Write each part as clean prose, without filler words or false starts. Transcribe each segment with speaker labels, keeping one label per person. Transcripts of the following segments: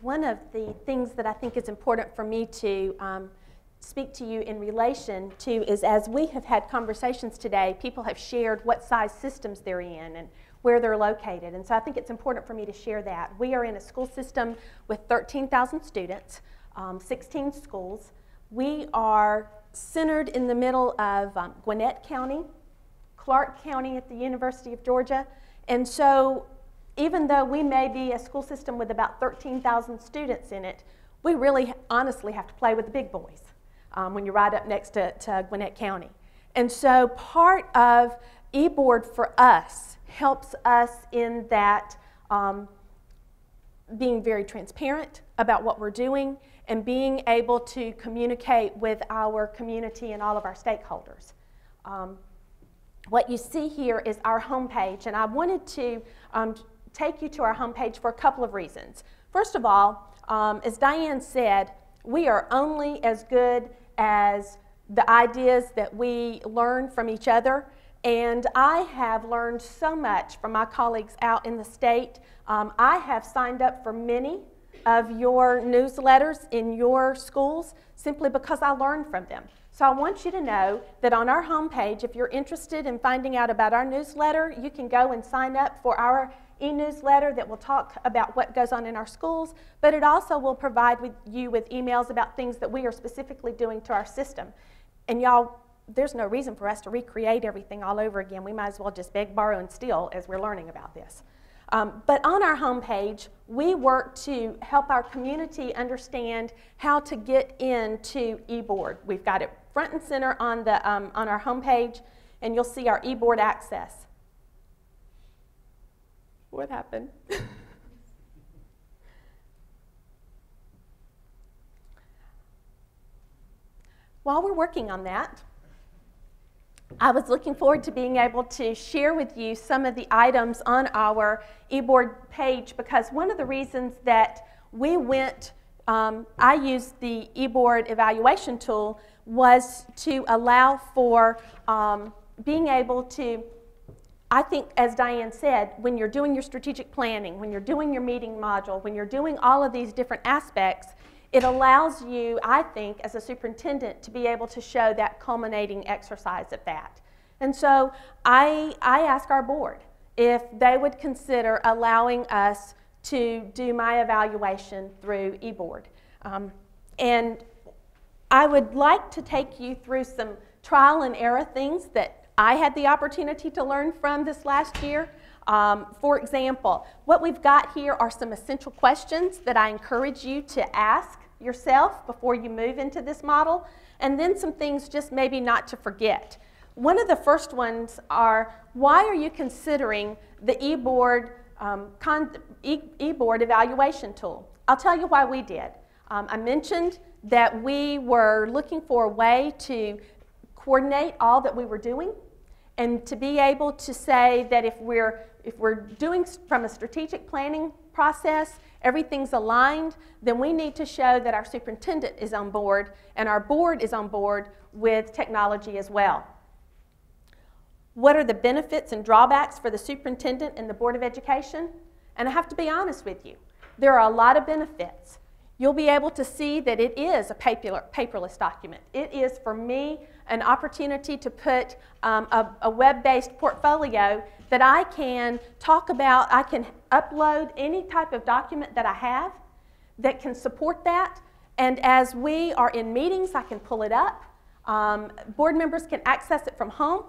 Speaker 1: one of the things that I think is important for me to speak to you in relation to is, as we have had conversations today, people have shared what size systems they're in and where they're located. And so I think it's important for me to share that. We are in a school system with 13,000 students, 16 schools. We are centered in the middle of Gwinnett County, Clark County at the University of Georgia. And so even though we may be a school system with about 13,000 students in it, we really honestly have to play with the big boys when you're right up next to Gwinnett County. And so part of eBOARD for us helps us in that being very transparent about what we're doing and being able to communicate with our community and all of our stakeholders. What you see here is our homepage, and I wanted to take you to our homepage for a couple of reasons. First of all, as Diane said, we are only as good as the ideas that we learn from each other, and I have learned so much from my colleagues out in the state. I have signed up for many of your newsletters in your schools simply because I learned from them. So I want you to know that on our homepage, if you're interested in finding out about our newsletter, you can go and sign up for our e-newsletter that will talk about what goes on in our schools, but it also will provide you with emails about things that we are specifically doing to our system. And y'all, there's no reason for us to recreate everything all over again. We might as well just beg, borrow, and steal as we're learning about this. But on our homepage, we work to help our community understand how to get into eBOARD. We've got it front and center on our homepage, and you'll see our eBOARD access. What happened? While we're working on that, I was looking forward to being able to share with you some of the items on our eBOARD page, because one of the reasons that we went, I used the eBOARD evaluation tool, was to allow for being able to, I think, as Diane said, when you're doing your strategic planning, when you're doing your meeting module, when you're doing all of these different aspects, it allows you, I think, as a superintendent, to be able to show that culminating exercise of that. And so I asked our board if they would consider allowing us to do my evaluation through eBOARD. And I would like to take you through some trial and error things that I had the opportunity to learn from this last year. For example, what we've got here are some essential questions that I encourage you to ask yourself before you move into this model, and then some things just maybe not to forget. One of the first ones are, why are you considering the eBOARD evaluation tool? I'll tell you why we did. I mentioned that we were looking for a way to coordinate all that we were doing, and to be able to say that if we're doing from a strategic planning process, everything's aligned, then we need to show that our superintendent is on board and our board is on board with technology as well. What are the benefits and drawbacks for the superintendent and the Board of Education? And I have to be honest with you, there are a lot of benefits. You'll be able to see that it is a paperless document. It is, for me, an opportunity to put a web-based portfolio that I can talk about. I can upload any type of document that I have that can support that. And as we are in meetings, I can pull it up. Board members can access it from home.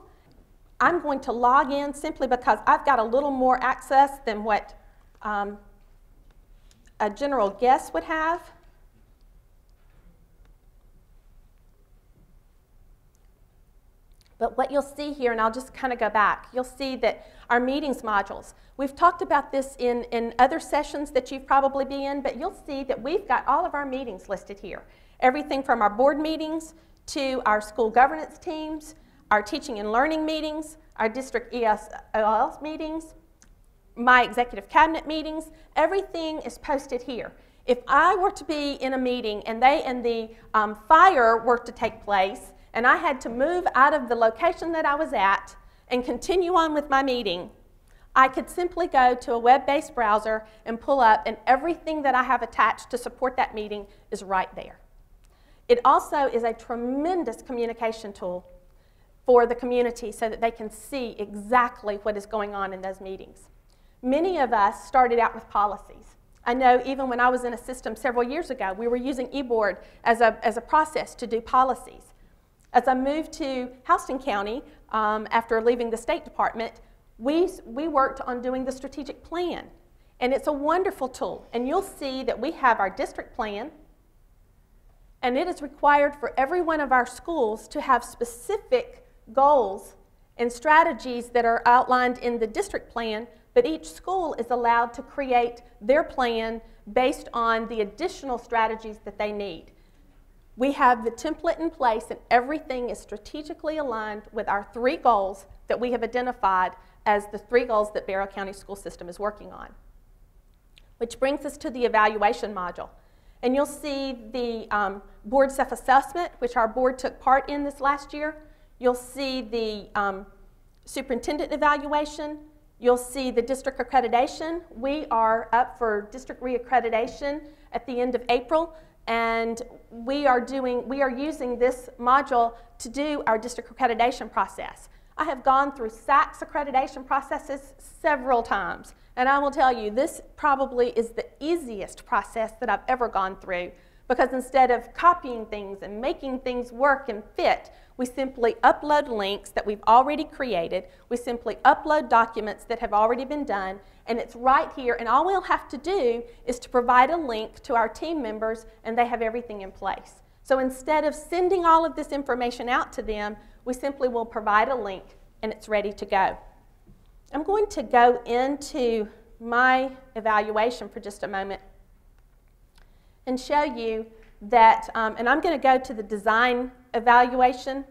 Speaker 1: I'm going to log in simply because I've got a little more access than what a general guest would have. But what you'll see here, and I'll just kind of go back, you'll see that our meetings modules, we've talked about this in other sessions that you've probably been in, but you'll see that we've got all of our meetings listed here. Everything from our board meetings to our school governance teams, our teaching and learning meetings, our district ESOL meetings, my executive cabinet meetings, everything is posted here. If I were to be in a meeting and the fire were to take place and I had to move out of the location that I was at and continue on with my meeting, I could simply go to a web-based browser and pull up, and everything that I have attached to support that meeting is right there. It also is a tremendous communication tool for the community so that they can see exactly what is going on in those meetings. Many of us started out with policies. I know even when I was in a system several years ago, we were using eBOARD as a process to do policies. As I moved to Houston County after leaving the State Department, we worked on doing the strategic plan. And it's a wonderful tool. And you'll see that we have our district plan, and it is required for every one of our schools to have specific goals and strategies that are outlined in the district plan, but each school is allowed to create their plan based on the additional strategies that they need. We have the template in place, and everything is strategically aligned with our 3 goals that we have identified as the 3 goals that Barrow County School System is working on. Which brings us to the evaluation module. And you'll see the board self-assessment, which our board took part in this last year. You'll see the superintendent evaluation. You'll see the district accreditation. We are up for district reaccreditation at the end of April, and we are using this module to do our district accreditation process. I have gone through SACS accreditation processes several times, and I will tell you, this probably is the easiest process that I've ever gone through, because instead of copying things and making things work and fit, we simply upload links that we've already created. We simply upload documents that have already been done, and it's right here, and all we'll have to do is to provide a link to our team members, and they have everything in place. So instead of sending all of this information out to them, we simply will provide a link, and it's ready to go. I'm going to go into my evaluation for just a moment and show you that, and I'm going to go to the design evaluation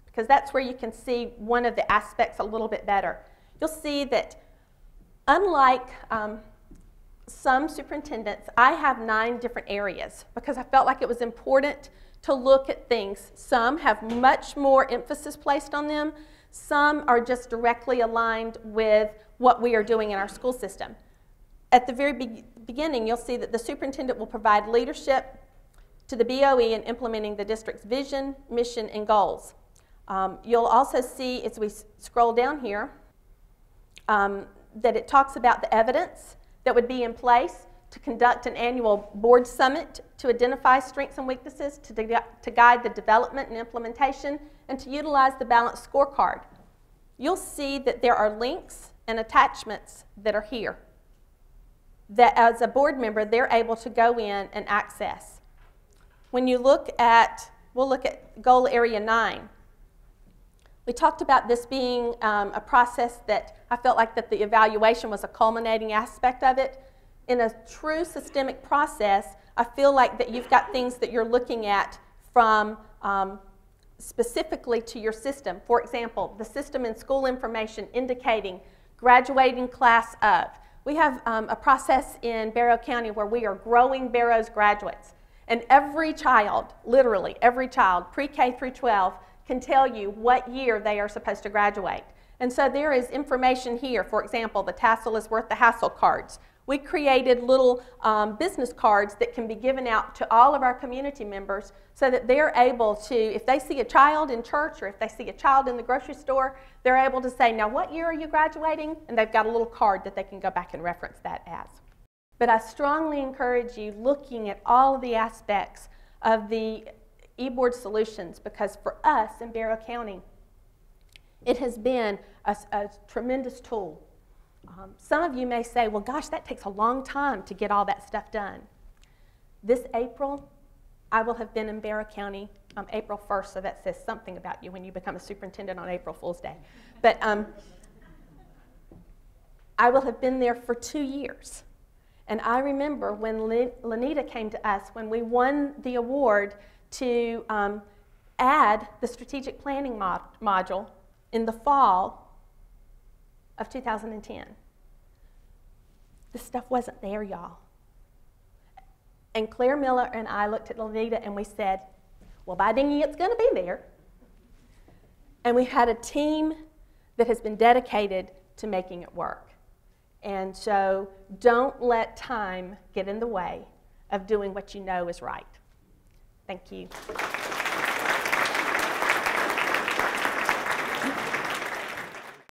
Speaker 1: because that's where you can see one of the aspects a little bit better. You'll see that unlike some superintendents, I have 9 different areas because I felt like it was important to look at things. Some have much more emphasis placed on them. Some are just directly aligned with what we are doing in our school system. At the very beginning, you'll see that the superintendent will provide leadership to the BOE in implementing the district's vision, mission, and goals. You'll also see, as we scroll down here, that it talks about the evidence that would be in place to conduct an annual board summit to identify strengths and weaknesses, to guide the development and implementation, and to utilize the balanced scorecard. You'll see that there are links and attachments that are here that as a board member, they're able to go in and access. When you look at, we'll look at goal area 9. We talked about this being a process that I felt like that the evaluation was a culminating aspect of it. In a true systemic process, I feel like that you've got things that you're looking at from specifically to your system. For example, the system and school information indicating graduating class of. We have a process in Barrow County where we are growing Barrow's graduates. And every child, literally every child, pre-K through 12, can tell you what year they are supposed to graduate. And so there is information here. For example, the tassel is worth the hassle cards. We created little business cards that can be given out to all of our community members so that they're able to, if they see a child in church or if they see a child in the grocery store, they're able to say, now what year are you graduating? And they've got a little card that they can go back and reference that as. But I strongly encourage you looking at all of the aspects of the eBOARD solutions, because for us in Barrow County, it has been a tremendous tool. Some of you may say, well, gosh, that takes a long time to get all that stuff done. This April, I will have been in Barrow County April 1st, so that says something about you when you become a superintendent on April Fool's Day. But I will have been there for 2 years. And I remember when Lenita came to us, when we won the award to add the strategic planning module in the fall of 2010. This stuff wasn't there, y'all. And Claire Miller and I looked at Lenita and we said, well, by dingy, it's going to be there. And we had a team that has been dedicated to making it work. And so don't let time get in the way of doing what you know is right. Thank you.